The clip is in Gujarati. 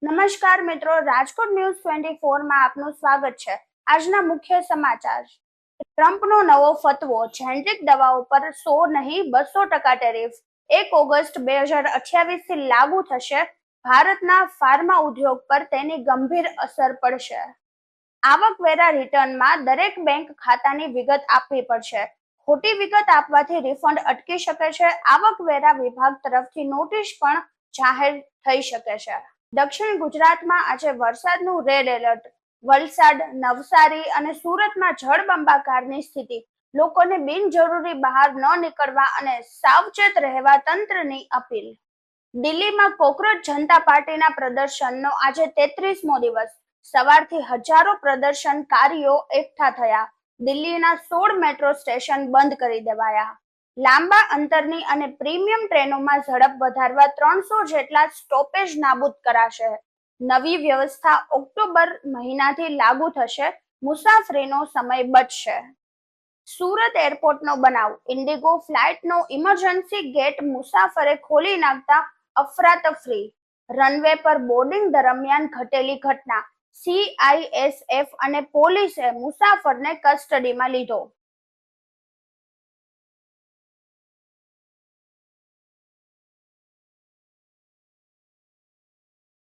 નમસ્કાર મિત્રો, રાજકોટ ન્યૂઝ 24 માં આપનું સ્વાગત છે। આજના મુખ્ય સમાચાર। ટ્રમ્પનો નવો ફતવો, જેનેરિક દવાઓ પર 100 નહીં 200% ટેરિફ 1 ઓગસ્ટ 2028 થી લાગુ થશે। ભારતના ફાર્મા ઉદ્યોગ પર તેની ગંભીર અસર પડશે। આવકવેરા રિટર્નમાં દરેક બેંક ખાતાની વિગત આપવી પડશે। ખોટી વિગત આપવાથી રિફંડ અટકી શકે છે। આવકવેરા વિભાગ તરફથી નોટિસ પણ જાહેર થઈ શકે છે। દક્ષિણ ગુજરાતમાં આજે વરસાદનું રેડ એલર્ટ। વલસાડ, નવસારી અને સુરતમાં જળબંબાકારની સ્થિતિ। લોકોને બિનજરૂરી બહાર ન નીકળવા અને સાવચેત રહેવા તંત્રની અપીલ। દિલ્હીમાં કોકરોચ જનતા પાર્ટીના પ્રદર્શનનો આજે 33મો દિવસ। સવારથી હજારો પ્રદર્શનકારીઓ એકઠા થયા। દિલ્હીના 16 મેટ્રો સ્ટેશન બંધ કરી દેવાયા। લાંબા અંતરની અને પ્રીમિયમ ટ્રેનોમાં ઝડપ વધારવા 300 જેટલા સ્ટોપેજ નાબૂદ કરાશે। નવી વ્યવસ્થા ઓક્ટોબર મહિનાથી લાગુ થશે। મુસાફરીનો સમય બચશે। સુરત એરપોર્ટનો બનાવ। ઇન્ડિગો ફ્લાઇટનો ઇમરજન્સી ગેટ મુસાફરે ખોલી નાખતા અફરાતફરી। રનવે પર બોર્ડિંગ દરમિયાન ઘટેલી ઘટના। CISF અને પોલીસે મુસાફરને કસ્ટડીમાં લીધો।